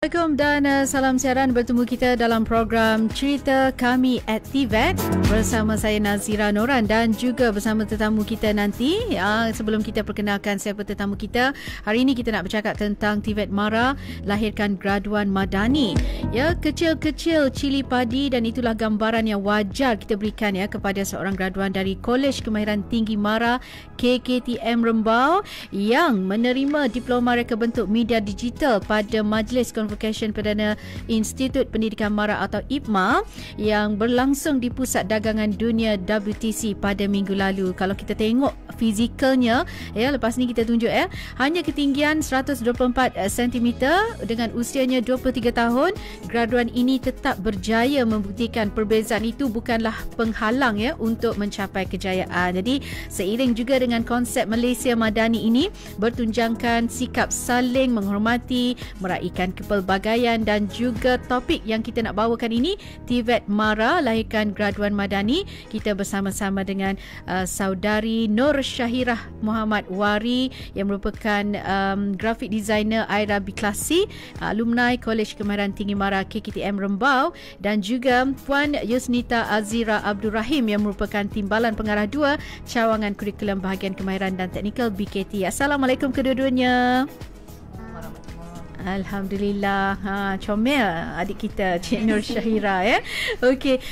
Assalamualaikum dan salam siaran. Bertemu kita dalam program Cerita Kami at TVET bersama saya Nazira Noran dan juga bersama tetamu kita nanti. Sebelum kita perkenalkan siapa tetamu kita, hari ini kita nak bercakap tentang TVET MARA lahirkan graduan madani. Ya, kecil-kecil cili padi dan itulah gambaran yang wajar kita berikan ya kepada seorang graduan dari Kolej Kemahiran Tinggi MARA KKTM Rembau yang menerima diploma reka bentuk media digital pada Majlis Convocation Perdana Institut Pendidikan MARA atau IPMA yang berlangsung di Pusat Dagangan Dunia WTC pada minggu lalu. Kalau kita tengok fizikalnya, ya, lepas ni kita tunjuk ya, hanya ketinggian 124 cm dengan usianya 23 tahun, graduan ini tetap berjaya membuktikan perbezaan itu bukanlah penghalang ya untuk mencapai kejayaan. Jadi seiring juga dengan konsep Malaysia Madani ini bertunjangkan sikap saling menghormati, meraihkan kepelbagaian dan juga topik yang kita nak bawakan ini, TVET MARA lahirkan graduan madani. Kita bersama-sama dengan saudari Nur Syahirah Muhammad Wari yang merupakan graphic designer Aira Biklasi, alumni Kolej Kemahiran Tinggi MARA KKTM Rembau, dan juga Puan Yusnita Azira Abdul Rahim yang merupakan Timbalan Pengarah 2 Cawangan Kurikulum Bahagian Kemahiran dan Teknikal BKT. Assalamualaikum kedua-duanya. Alhamdulillah. Comel adik kita Cik Nur Syahira ya. Okey,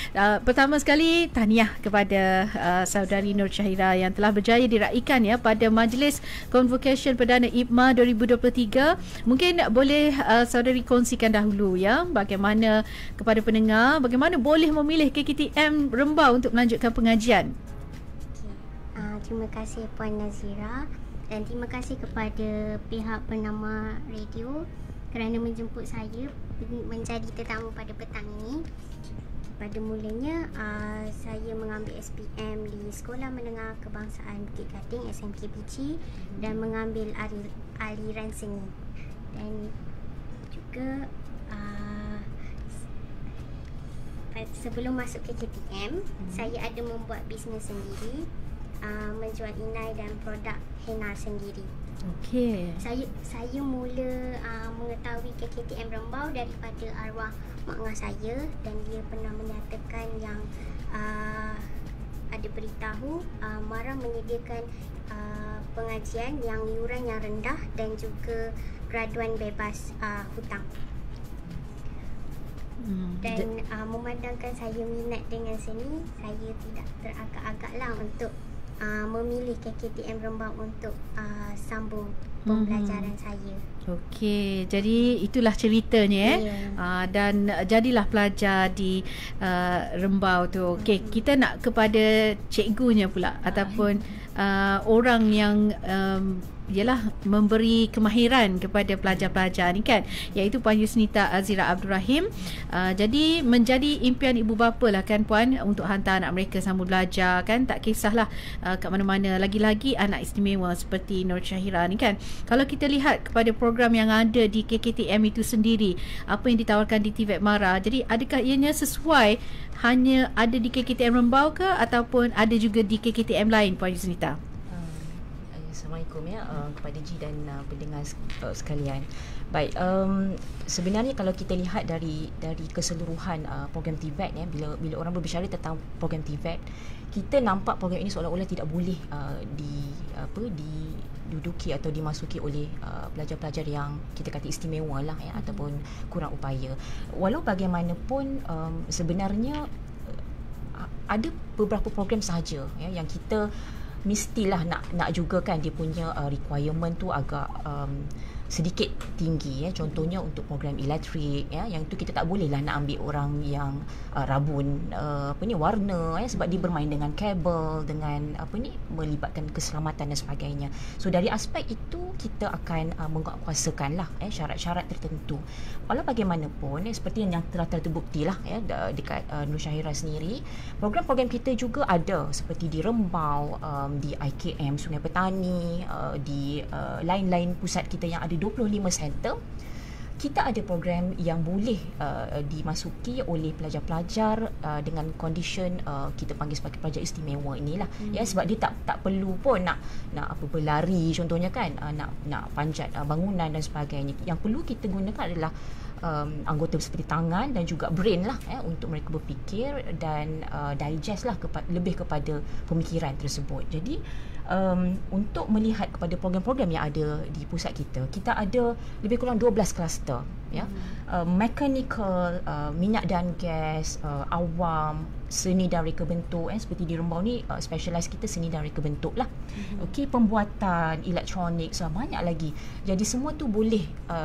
pertama sekali tahniah kepada saudari Nur Syahira yang telah berjaya diraikan ya pada Majlis Convocation Perdana IPMA 2023. Mungkin boleh saudari kongsikan dahulu ya bagaimana kepada pendengar, bagaimana boleh memilih KKTM Rembau untuk melanjutkan pengajian. Terima kasih Puan Nazira dan terima kasih kepada pihak Bernama Radio kerana menjemput saya menjadi tetamu pada petang ini. Pada mulanya saya mengambil SPM di Sekolah Menengah Kebangsaan Bukit Gading SMKBG dan mengambil aliran seni. Dan juga sebelum masuk ke KTM, saya ada membuat bisnes sendiri, menjual inai dan produk henna sendiri. Okey. Saya mula mengetahui KKTM Rembau daripada arwah mak ngah saya dan dia pernah menyatakan yang ada beritahu MARA menyediakan pengajian yang iuran yang rendah dan juga graduan bebas hutang. Dan memandangkan saya minat dengan seni, saya tidak teragak-agaklah untuk memilih KKTM Rembau untuk sambung pembelajaran saya. Okey, jadi itulah ceritanya dan jadilah pelajar di Rembau tu. Okey, kita nak kepada cikgunya pula ataupun orang yang ialah memberi kemahiran kepada pelajar-pelajar ni kan, iaitu Puan Yusnita Azira Abdul Rahim. Jadi menjadi impian ibu bapa lah kan Puan untuk hantar anak mereka sambung belajar kan, tak kisahlah kat mana-mana, lagi-lagi anak istimewa seperti Nur Syahira ni kan. Kalau kita lihat kepada program yang ada di KKTM itu sendiri, apa yang ditawarkan di TVET MARA, jadi adakah ianya sesuai hanya ada di KKTM Rembau ke ataupun ada juga di KKTM lain Puan Yusnita? Assalamualaikum ya kepada Ji dan pendengar sekalian. Baik, sebenarnya kalau kita lihat dari keseluruhan program TVET ya, bila orang berbicara tentang program TVET, kita nampak program ini seolah-olah tidak boleh diduduki atau dimasuki oleh pelajar-pelajar yang kita kata istimewa lah ya, ataupun kurang upaya. Walau bagaimanapun sebenarnya ada beberapa program sahaja ya yang kita mestilah nak juga kan dia punya requirement tu agak sedikit tinggi ya. Contohnya untuk program elektrik ya, yang tu kita tak boleh lah nak ambil orang yang rabun warna ya, sebab dia bermain dengan kabel, dengan melibatkan keselamatan dan sebagainya. So dari aspek itu kita akan menguatkuasakan lah syarat-syarat tertentu. Walau bagaimanapun seperti yang telah terbukti lah ya dekat Nur Syahira sendiri, program-program kita juga ada seperti di Rembau, di IKM Sungai Petani, di lain-lain pusat kita yang ada 25 center. Kita ada program yang boleh dimasuki oleh pelajar-pelajar dengan condition kita panggil sebagai pelajar istimewa inilah ya, sebab dia tak perlu pun nak berlari contohnya kan, nak panjat bangunan dan sebagainya. Yang perlu kita gunakan adalah anggota seperti tangan dan juga brain lah untuk mereka berfikir dan digest lah lebih kepada pemikiran tersebut. Jadi untuk melihat kepada program-program yang ada di pusat kita ada lebih kurang 12 kluster ya. Mechanical, minyak dan gas, awam, seni dan reka bentuk, seperti di Rembau ni specialize kita seni dan reka bentuk lah. Okey, pembuatan elektronik, banyak lagi. Jadi semua tu boleh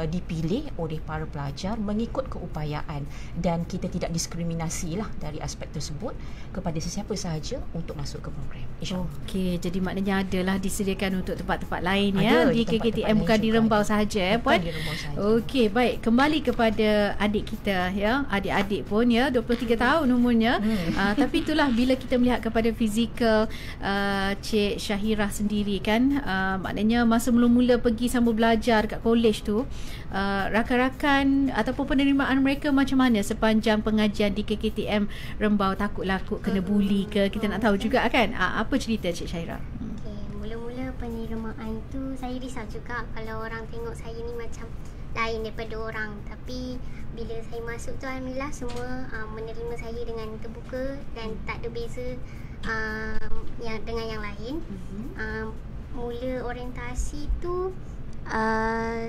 dipilih oleh para pelajar mengikut keupayaan, dan kita tidak diskriminasi lah dari aspek tersebut kepada sesiapa sahaja untuk masuk ke program. InsyaAllah. Okey, jadi maknanya adalah disediakan untuk tempat-tempat lain Ada di KKTM, bukan di Rembau sahaja puan. Di Rembau sahaja. Okey, baik, kembali kepada adik kita ya, adik-adik pun ya 23 tahun umurnya. Tapi itulah bila kita melihat kepada fizikal Cik Syahirah sendiri kan, maknanya masa mula-mula pergi sambung belajar kat college tu, rakan-rakan ataupun penerimaan mereka macam mana sepanjang pengajian di KKTM Rembau? Takutlah kena bully ke, kita nak tahu juga kan. Apa cerita Cik Syahirah? Okay, mula-mula penerimaan tu saya risau juga kalau orang tengok saya ni macam lain daripada orang. Tapi bila saya masuk tu alhamdulillah semua menerima saya dengan terbuka dan tak ada beza dengan yang lain. Mula orientasi tu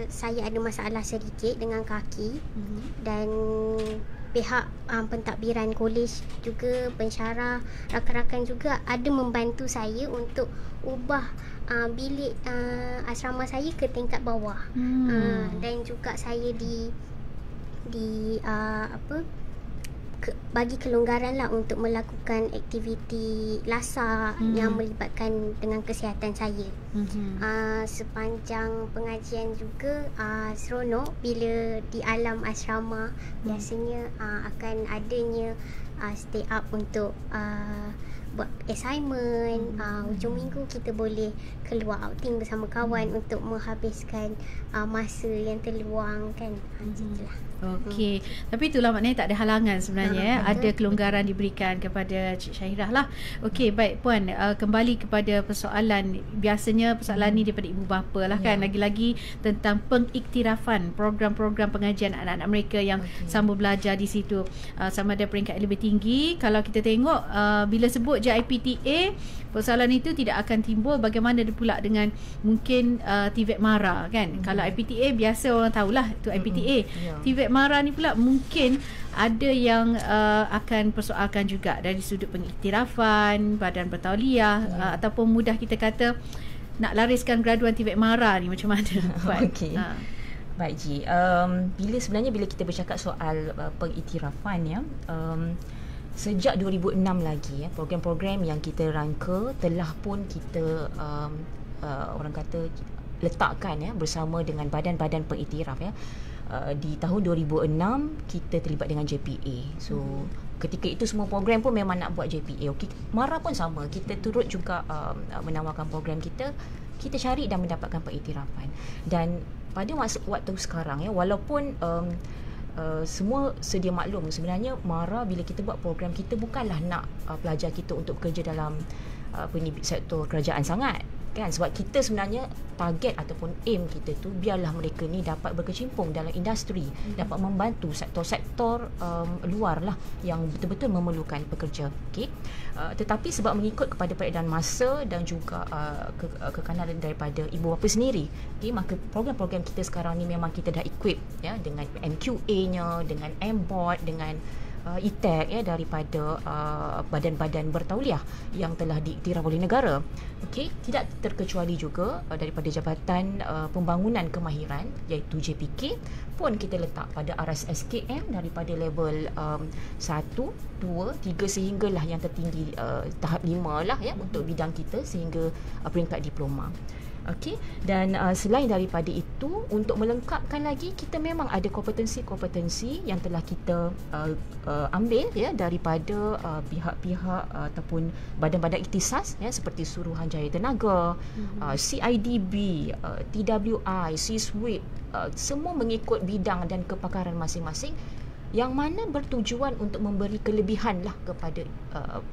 saya ada masalah sedikit dengan kaki, dan pihak pentadbiran kolej juga, pensyarah, rakan-rakan juga ada membantu saya untuk ubah bilik asrama saya ke tingkat bawah. Dan juga saya bagi kelonggaran lah untuk melakukan aktiviti lasak yang melibatkan dengan kesihatan saya. Sepanjang pengajian juga seronok bila di alam asrama biasanya akan adanya stay up untuk buat assignment. Hujung minggu kita boleh keluar outing bersama kawan untuk menghabiskan masa yang terluang kan. Macamlah. Okey, tapi itulah maknanya tak ada halangan sebenarnya. Ada kelonggaran diberikan kepada Cik Syahirah lah. Okey, baik puan, kembali kepada persoalan. Biasanya persoalan ni daripada ibu bapa lah kan. Lagi-lagi tentang pengiktirafan program-program pengajian anak-anak mereka yang sambung belajar di situ, sama ada peringkat lebih tinggi. Kalau kita tengok bila sebut je IPTA, persoalan itu tidak akan timbul. Bagaimana pula dengan mungkin TVET MARA kan. Kalau IPTA biasa orang tahulah itu IPTA. TVET MARA ni pula mungkin ada yang akan persoalkan juga dari sudut pengiktirafan, badan bertauliah, ataupun mudah kita kata nak lariskan graduan TVET MARA ni macam mana? Okey. Baik Ji, bila kita bercakap soal pengiktirafan ya, sejak 2006 lagi program-program yang kita rangka telah pun kita orang kata letakkan bersama dengan badan-badan pengiktiraf ya. Di tahun 2006 kita terlibat dengan JPA. So ketika itu semua program pun memang nak buat JPA. Okey, MARA pun sama. Kita turut juga menawarkan program kita cari dan mendapatkan pengiktirafan. Dan pada waktu sekarang ya, walaupun semua sedia maklum, sebenarnya MARA bila kita buat program kita bukanlah nak pelajar kita untuk bekerja dalam sektor kerajaan sangat kan, sebab kita sebenarnya target ataupun aim kita tu biarlah mereka ni dapat berkecimpung dalam industri, dapat membantu sektor-sektor luar lah yang betul-betul memerlukan pekerja. Okey, tetapi sebab mengikut kepada peredaran masa dan juga kekanan daripada ibu bapa sendiri, okey, maka program-program kita sekarang ni memang kita dah equip ya dengan MQA-nya, dengan MBOT, dengan ITEC ya, daripada badan-badan bertauliah yang telah diiktiraf oleh negara. Okey, tidak terkecuali juga daripada Jabatan Pembangunan Kemahiran iaitu JPK pun kita letak pada RSSKM daripada level 1, 2, 3 sehinggalah yang tertinggi tahap 5 lah ya untuk bidang kita sehingga peringkat diploma. Okey, dan selain daripada itu, untuk melengkapkan lagi, kita memang ada kompetensi-kompetensi yang telah kita ambil ya daripada pihak-pihak ataupun badan-badan ikhtisas ya seperti Suruhanjaya Tenaga, CIDB, TWI, CSWIP, semua mengikut bidang dan kepakaran masing-masing. yang mana bertujuan untuk memberi kelebihan lah kepada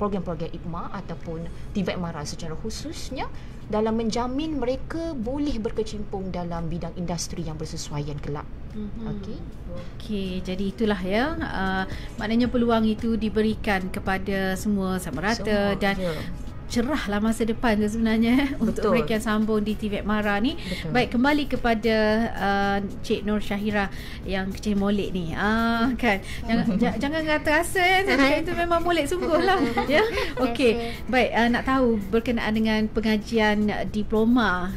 program-program IPMA ataupun TVET MARA secara khususnya dalam menjamin mereka boleh berkecimpung dalam bidang industri yang bersesuaian kelak. Okey, jadi itulah ya. Maknanya peluang itu diberikan kepada semua sama rata dan cerahlah masa depan tu sebenarnya untuk mereka yang sambung di TVET MARA ni. Betul. Baik, kembali kepada Cik Nur Syahira yang kecil molek ni. Kan. Jangan terasa ya. Itu memang molek sungguh lah. Ya. Okey. Baik, nak tahu berkenaan dengan pengajian diploma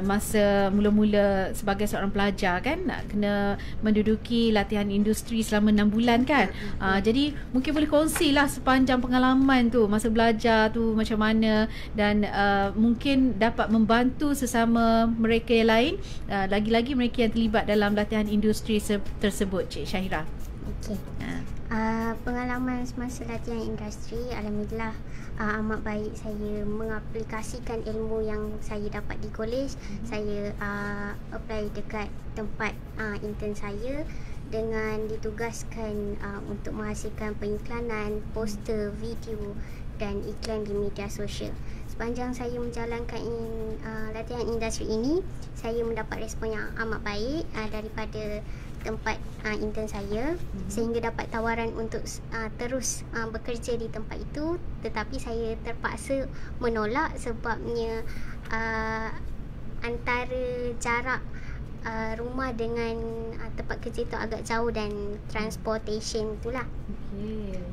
masa mula-mula sebagai seorang pelajar kan, nak kena menduduki latihan industri selama 6 bulan kan. Jadi mungkin boleh kongsilah sepanjang pengalaman tu masa belajar tu macam mana, dan mungkin dapat membantu sesama mereka yang lain, lagi-lagi mereka yang terlibat dalam latihan industri tersebut, Cik Syahira. Okey. Pengalaman semasa latihan industri, alhamdulillah amat baik. Saya mengaplikasikan ilmu yang saya dapat di kolej. Saya apply dekat tempat intern saya dengan ditugaskan untuk menghasilkan pengiklanan, poster, video dan iklan di media sosial. Sepanjang saya menjalankan latihan industri ini, saya mendapat respon yang amat baik daripada tempat intern saya, sehingga dapat tawaran untuk terus bekerja di tempat itu, tetapi saya terpaksa menolak sebabnya antara jarak rumah dengan tempat kerja itu agak jauh dan transportation itulah.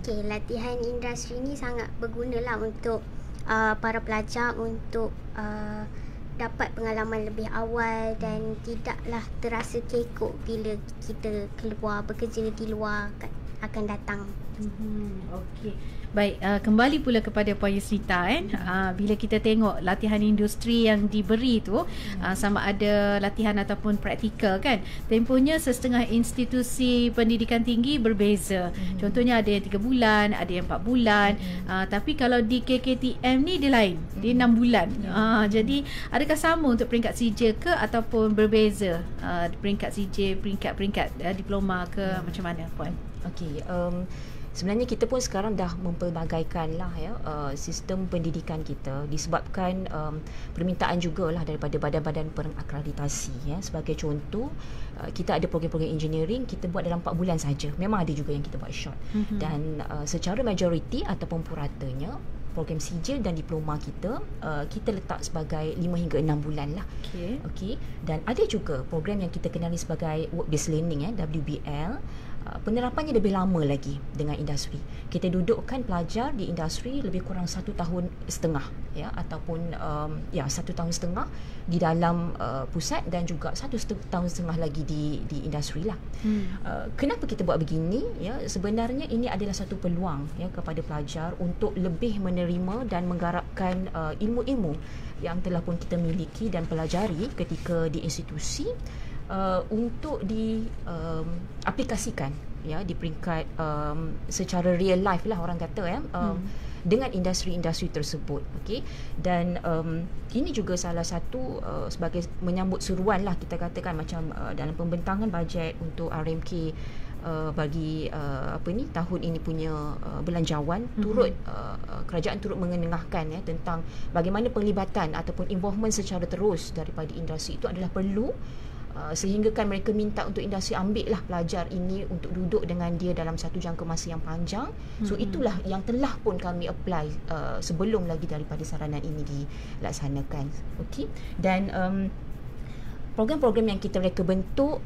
Okey, latihan industri ni sangat bergunalah untuk para pelajar untuk dapat pengalaman lebih awal dan tidaklah terasa kekok bila kita keluar bekerja di luar akan datang. Okey. Baik, kembali pula kepada Puan Yusnita kan. Bila kita tengok latihan industri yang diberi tu, sama ada latihan ataupun praktikal kan, tempohnya setengah institusi pendidikan tinggi berbeza. Contohnya ada yang 3 bulan, ada yang 4 bulan. Tapi kalau di KKTM ni dia lain. Dia 6 bulan. Jadi adakah sama untuk peringkat CJ ke ataupun berbeza peringkat CJ, peringkat diploma ke, macam mana Puan? Okey, sebenarnya kita pun sekarang dah mempelbagaikan lah ya sistem pendidikan kita disebabkan permintaan jugalah daripada badan-badan pengakreditasi ya. Sebagai contoh, kita ada program-program engineering kita buat dalam 4 bulan saja. Memang ada juga yang kita buat short. Dan secara majoriti ataupun puratanya program sijil dan diploma kita kita letak sebagai 5 hingga 6 bulan lah. Okey. Dan ada juga program yang kita kenali sebagai work based learning WBL. Penerapannya lebih lama lagi dengan industri. Kita dudukkan pelajar di industri lebih kurang 1 tahun setengah ya, ataupun 1 tahun setengah di dalam pusat dan juga 1 tahun setengah lagi di industri lah. Kenapa kita buat begini ya? Sebenarnya ini adalah satu peluang ya kepada pelajar untuk lebih menerima dan menggarapkan ilmu-ilmu yang telah pun kita miliki dan pelajari ketika di institusi untuk diaplikasikan ya di peringkat secara real life lah orang kata ya, dengan industri-industri tersebut. Okey, dan ini juga salah satu sebagai menyambut seruan lah kita katakan, macam dalam pembentangan bajet untuk RMK bagi tahun ini punya belanjawan, turut kerajaan turut mengenengahkan ya tentang bagaimana penglibatan ataupun involvement secara terus daripada industri itu adalah perlu, sehingga kan mereka minta untuk industri ambil lah pelajar ini untuk duduk dengan dia dalam satu jangka masa yang panjang. So itulah yang telah pun kami apply sebelum lagi daripada saranan ini dilaksanakan. Okey, dan program-program yang kita reka bentuk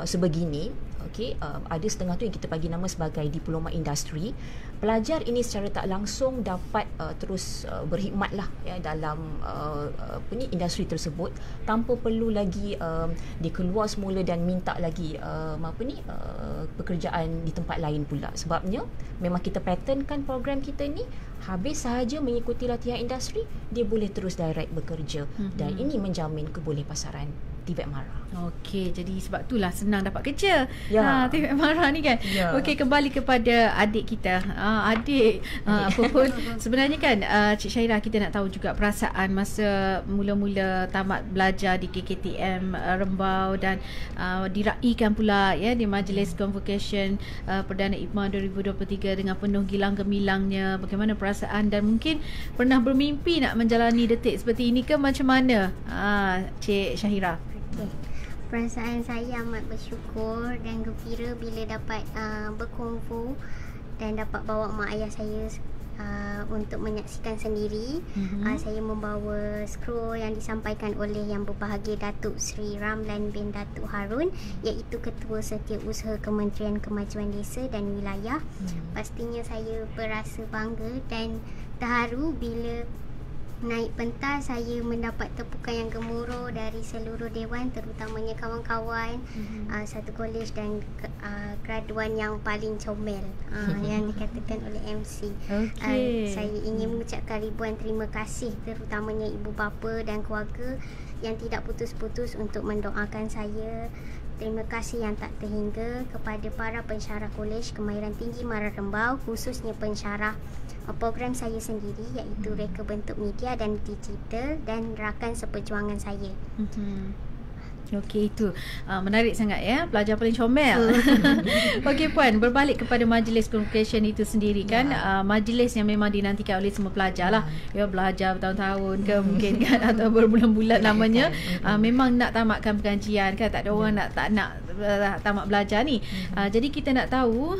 sebegini. Okey, ada setengah tu yang kita bagi nama sebagai diploma industri. Pelajar ini secara tak langsung dapat terus berkhidmat lah ya dalam industri tersebut tanpa perlu lagi dia keluar semula dan minta lagi pekerjaan di tempat lain pula. Sebabnya memang kita patternkan program kita ni, habis sahaja mengikuti latihan industri dia boleh terus direct bekerja, dan ini menjamin kebolehpasaran. TVET MARA. Okey, jadi sebab itulah senang dapat kerja. Ya. TVET MARA ni kan. Ya. Okey, kembali kepada adik kita. Adik apa pun sebenarnya kan Cik Syahira, kita nak tahu juga perasaan masa mula-mula tamat belajar di KKTM Rembau dan diraikan pula ya di Majlis Convocation Perdana IPMA 2023 dengan penuh gilang gemilangnya. Bagaimana perasaan dan mungkin pernah bermimpi nak menjalani detik seperti ini ke macam mana? Cik Syahira. Perasaan saya amat bersyukur dan gembira bila dapat berkonvo dan dapat bawa mak ayah saya untuk menyaksikan sendiri. Saya membawa scroll yang disampaikan oleh Yang Berbahagia Datuk Seri Ramlan bin Datuk Harun, iaitu Ketua Setiausaha Kementerian Kemajuan Desa dan Wilayah. Pastinya saya berasa bangga dan terharu bila naik pentas saya mendapat tepukan yang gemuruh dari seluruh dewan, terutamanya kawan-kawan satu kolej dan graduan yang paling comel yang dikatakan oleh MC. Saya ingin mengucapkan ribuan terima kasih terutamanya ibu bapa dan keluarga yang tidak putus-putus untuk mendoakan saya. Terima kasih yang tak terhingga kepada para pensyarah Kolej Kemahiran Tinggi MARA Rembau, khususnya pensyarah program saya sendiri iaitu Reka Bentuk Media dan Digital dan rakan seperjuangan saya. Okey, itu menarik sangat ya, pelajar paling comel. Okey Puan, berbalik kepada majlis convocation itu sendiri kan, majlis yang memang dinantikan oleh semua pelajar lah. Ya, belajar bertahun-tahun ke mungkin kan atau berbulan-bulan lamanya. Memang nak tamatkan pengajian kan, tak ada orang nak tamat belajar ni. Jadi kita nak tahu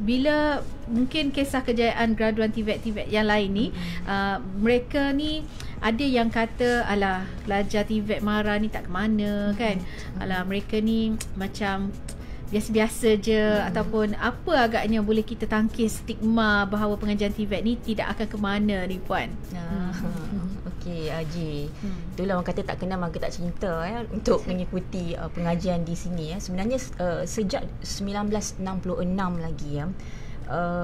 bila mungkin kisah kejayaan graduan TVET yang lain ni, mereka ni ada yang kata alah pelajar TVET MARA ni tak ke mana kan, alah mereka ni macam biasa-biasa je, ataupun apa agaknya boleh kita tangkis stigma bahawa pengajian TVET ni tidak akan ke mana ni Puan? Okey, Haji. Itulah orang kata tak kenal maka tak cinta ya, untuk mengikuti pengajian di sini ya. Sebenarnya sejak 1966 lagi ya,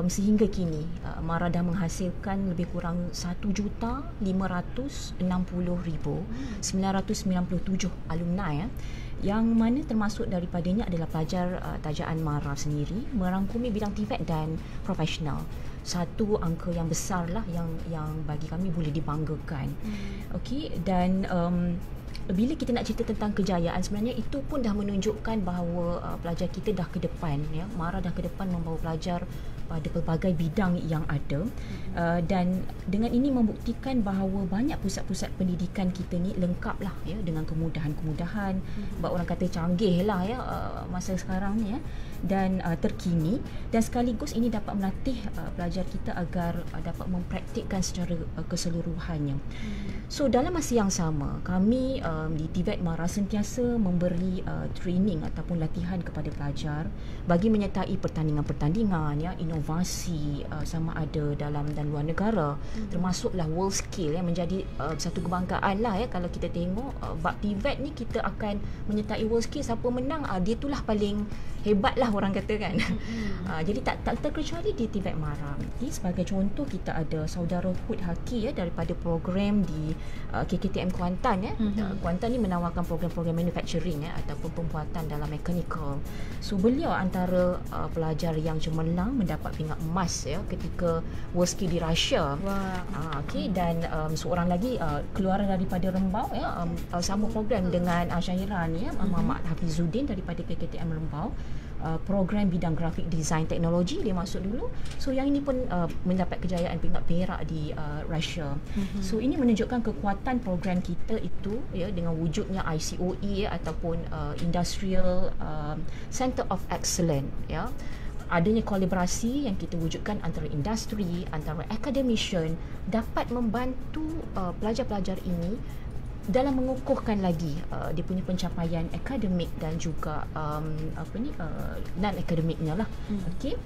sehingga kini MARA dah menghasilkan lebih kurang 1,560,997 alumni ya, yang mana termasuk daripadanya adalah pelajar tajaan MARA sendiri, merangkumi bidang TVET dan profesional. Satu angka yang besar lah yang bagi kami boleh dibanggakan. Okey, dan bila kita nak cerita tentang kejayaan, sebenarnya itu pun dah menunjukkan bahawa pelajar kita dah ke depan ya. MARA dah ke depan membawa pelajar pada pelbagai bidang yang ada, dan dengan ini membuktikan bahawa banyak pusat-pusat pendidikan kita ni lengkap lah ya, dengan kemudahan-kemudahan, orang kata canggih lah ya masa sekarang ni ya, dan terkini, dan sekaligus ini dapat melatih pelajar kita agar dapat mempraktikkan secara keseluruhannya. So dalam masa yang sama, kami di TVET MARA sentiasa memberi training ataupun latihan kepada pelajar bagi menyertai pertandingan-pertandingan ya, inovasi sama ada dalam dan luar negara, termasuklah world scale yang menjadi satu kebanggaan lah ya. Kalau kita tengok bab TVET ni, kita akan menyertai world scale, siapa menang dia itulah paling hebat lah orang kata kan. Jadi tak terkecuali di TVET MARA. Jadi sebagai contoh, kita ada saudara Hud Haki ya, daripada program di KKTM Kuantan ya. Kuantan ni menawarkan program-program manufacturing ya, ataupun pembuatan dalam mechanical. So beliau antara pelajar yang cemerlang mendapat pingat emas ya ketika World Skill di Russia. Okey, dan seorang lagi keluaran daripada Rembau ya, sama program dengan Syahira ni ya, Muhammad Hafizuddin daripada KKTM Rembau. Program bidang grafik design teknologi dia masuk dulu. So yang ini pun mendapat kejayaan pingat perak di Russia. So ini menunjukkan kekuatan program kita itu ya, dengan wujudnya ICOE ya, ataupun Industrial Center of Excellence ya. Adanya kolaborasi yang kita wujudkan antara industri, antara academician, dapat membantu pelajar-pelajar ini dalam mengukuhkan lagi dia punya pencapaian akademik dan juga non akademiknya lah. Okey.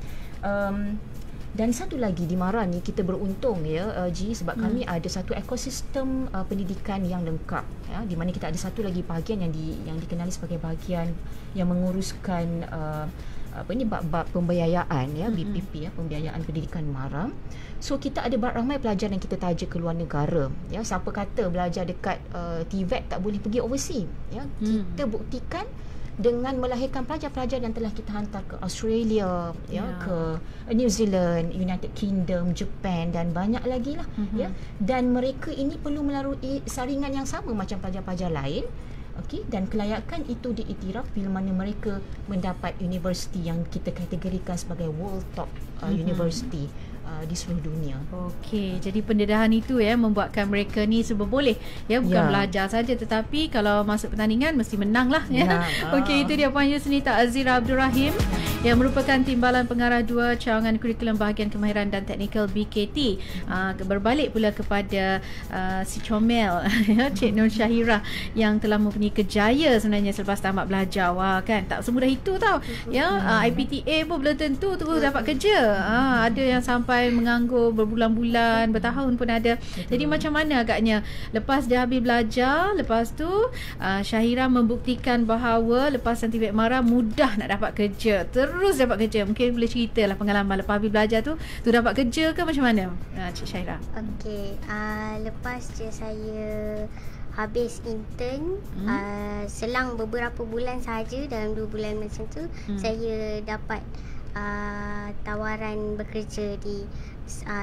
Dan satu lagi di MARA ni kita beruntung ya Ji, sebab kami ada satu ekosistem pendidikan yang lengkap ya, di mana kita ada satu lagi bahagian yang dikenali sebagai bahagian yang menguruskan bab pembiayaan ya, BPP ya, pembiayaan pendidikan MARA. So kita ada ramai pelajar yang kita taja ke luar negara ya. Siapa kata belajar dekat TVET tak boleh pergi overseas ya. Kita buktikan dengan melahirkan pelajar-pelajar yang telah kita hantar ke Australia ya, ke New Zealand, United Kingdom, Japan dan banyak lagi lah ya. Dan mereka ini perlu melalui saringan yang sama macam pelajar-pelajar lain. Okey, dan kelayakan itu diiktiraf bila mana mereka mendapat universiti yang kita kategorikan sebagai world top university di seluruh dunia. Okey, jadi pendedahan itu ya membuatkan mereka ni serba boleh ya, bukan belajar saja tetapi kalau masuk pertandingan mesti menang lah ya. Okey, itu dia Puan Yusnita Azira Abdul Rahim yang merupakan Timbalan Pengarah 2 Cawangan Kurikulum Bahagian Kemahiran dan Teknikal BKT. Berbalik pula kepada si comel ya, Cik Nur Syahira yang telah mempunyai kejaya sebenarnya selepas tamat belajar. Wah kan, tak semudah itu tau ya. IPTA pun belum tentu terus dapat kerja. Ada yang sampai menganggur berbulan-bulan, bertahun pun ada. Jadi macam mana agaknya lepas dia habis belajar, lepas tu Syahira membuktikan bahawa lepas TVET MARA mudah nak dapat kerja, terus dapat kerja. Mungkin boleh ceritalah pengalaman lepas habis belajar tu dapat kerja ke macam mana Cik Syahira? Okey, lepas je saya habis intern, selang beberapa bulan sahaja, dalam 2 bulan macam tu, saya dapat tawaran bekerja di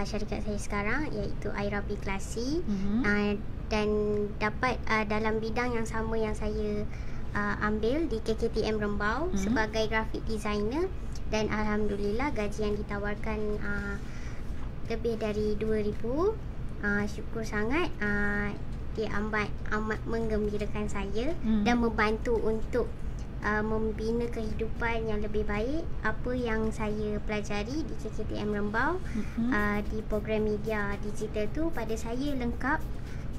syarikat saya sekarang, iaitu Airabi Klasi, dan dapat dalam bidang yang sama yang saya ambil di KKTM Rembau sebagai graphic designer, dan alhamdulillah gaji yang ditawarkan lebih dari 2,000. Syukur sangat. Dia amat menggembirakan saya dan membantu untuk membina kehidupan yang lebih baik. Apa yang saya pelajari di KKTM Rembau di program media digital tu pada saya lengkap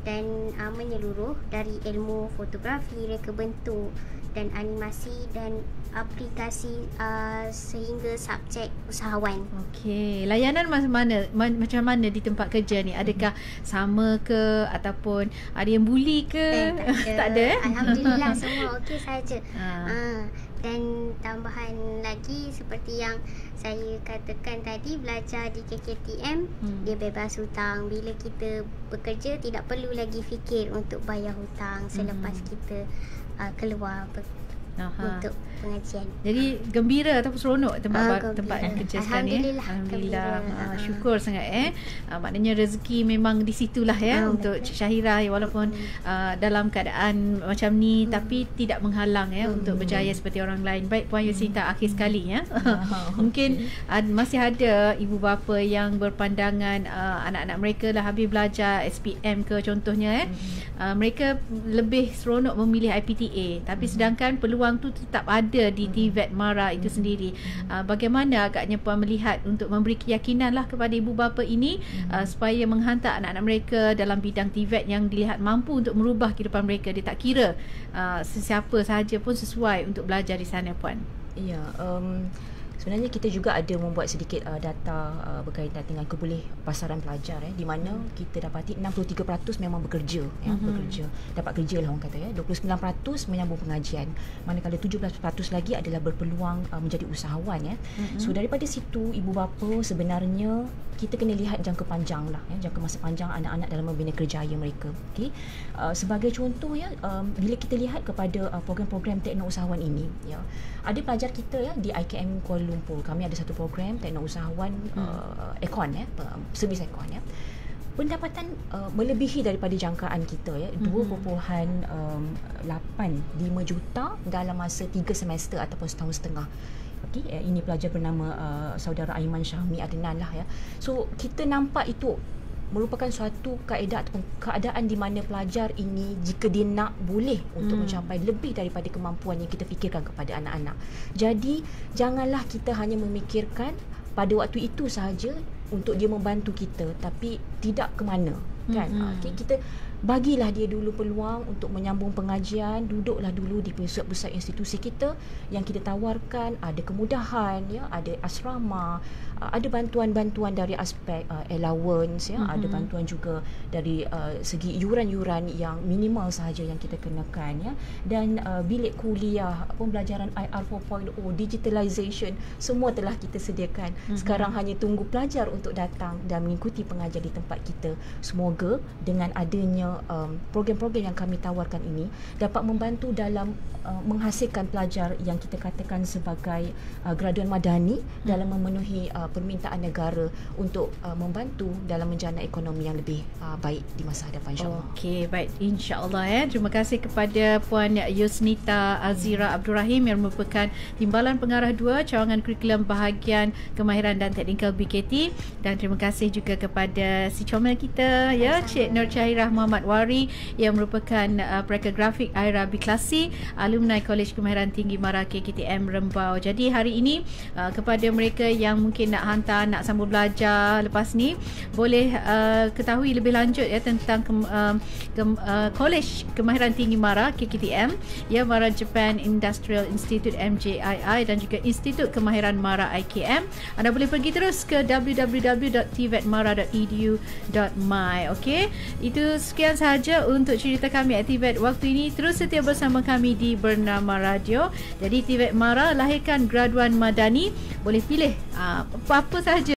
dan menyeluruh, dari ilmu fotografi, reka bentuk dan animasi dan aplikasi sehingga subjek usahawan. Okey, layanan macam mana di tempat kerja ni? Adakah sama ke ataupun ada yang buli ke? Tak ada. Alhamdulillah semua okey saja. Dan tambahan lagi seperti yang saya katakan tadi, belajar di KKTM dia bebas hutang. Bila kita bekerja tidak perlu lagi fikir untuk bayar hutang selepas kita keluar untuk pengajian. Jadi gembira ataupun seronok tempat kerja sekarang ni. Alhamdulillah. Syukur sangat maknanya rezeki memang di situlah ya untuk Cik Syahira walaupun dalam keadaan macam ni tapi tidak menghalang ya untuk berjaya seperti orang lain. Baik Puan Yusnita, akhir sekali ya. Mungkin masih ada ibu bapa yang berpandangan anak-anak mereka dah habis belajar SPM ke contohnya mereka lebih seronok memilih IPTA, tapi sedangkan peluang tu tetap ada di TVET MARA itu sendiri. Bagaimana agaknya Puan melihat untuk memberi keyakinan lah kepada ibu bapa ini supaya menghantar anak-anak mereka dalam bidang TVET yang dilihat mampu untuk merubah kehidupan mereka. Dia tak kira sesiapa sahaja pun sesuai untuk belajar di sana Puan. Ya, sebenarnya kita juga ada membuat sedikit data berkaitan dengan pasaran pelajar di mana kita dapati 63% memang bekerja bekerja, dapat kerja lah orang kata 29% menyambung pengajian, manakala 17% lagi adalah berpeluang menjadi usahawan So daripada situ ibu bapa sebenarnya kita kena lihat jangka panjang lah jangka masa panjang anak-anak dalam membina kerjaya mereka. Sebagai contoh bila kita lihat kepada program-program teknousahawan ini ada pelajar kita di IKM Kuala Lumpur, kami ada satu program teknousahawan Ekon servis Ekon pendapatan melebihi daripada jangkaan kita 2.85 juta dalam masa 3 semester ataupun setahun setengah. Ini pelajar bernama saudara Aiman Syahmi Adnan lah So kita nampak itu merupakan suatu kaedah ataupun keadaan di mana pelajar ini jika dia nak boleh untuk mencapai lebih daripada kemampuan yang kita fikirkan kepada anak-anak. Jadi janganlah kita hanya memikirkan pada waktu itu sahaja untuk dia membantu kita tapi tidak ke mana kan. Kita bagilah dia dulu peluang untuk menyambung pengajian, duduklah dulu di pusat-pusat institusi kita yang kita tawarkan, ada kemudahan, ya, ada asrama, ada bantuan-bantuan dari aspek allowance, ya, ada bantuan juga dari segi yuran-yuran yang minimal sahaja yang kita kenakan, ya, dan bilik kuliah, pembelajaran IR 4.0, digitalization, semua telah kita sediakan. Sekarang hanya tunggu pelajar untuk datang dan mengikuti pengajian di tempat kita. Semoga dengan adanya program-program yang kami tawarkan ini dapat membantu dalam menghasilkan pelajar yang kita katakan sebagai graduan madani dalam memenuhi permintaan negara untuk membantu dalam menjana ekonomi yang lebih baik di masa hadapan, insyaAllah. Okey, baik, insyaAllah, ya. Terima kasih kepada Puan Yusnita Azira Abdul Rahim yang merupakan Timbalan Pengarah 2 Cawangan Kurikulum Bahagian Kemahiran dan Teknikal BKT, dan terima kasih juga kepada si comel kita, ya, Cik Nur Syahirah Muhammad Wari yang merupakan pereka grafik Aira Biklasi, alumni Kolej Kemahiran Tinggi MARA KKTM Rembau. Jadi hari ini kepada mereka yang mungkin nak hantar, nak sambung belajar lepas ni, boleh ketahui lebih lanjut, ya, tentang Kolej Kemahiran Tinggi MARA KKTM, ya, MARA Japan Industrial Institute MJII, dan juga Institut Kemahiran MARA IKM. Anda boleh pergi terus ke www.tvetmara.edu.my. Okey, itu sekian sahaja untuk cerita kami at TVET waktu ini. Terus setia bersama kami di Bernama Radio. Jadi TVET MARA lahirkan graduan madani, boleh pilih apa-apa sahaja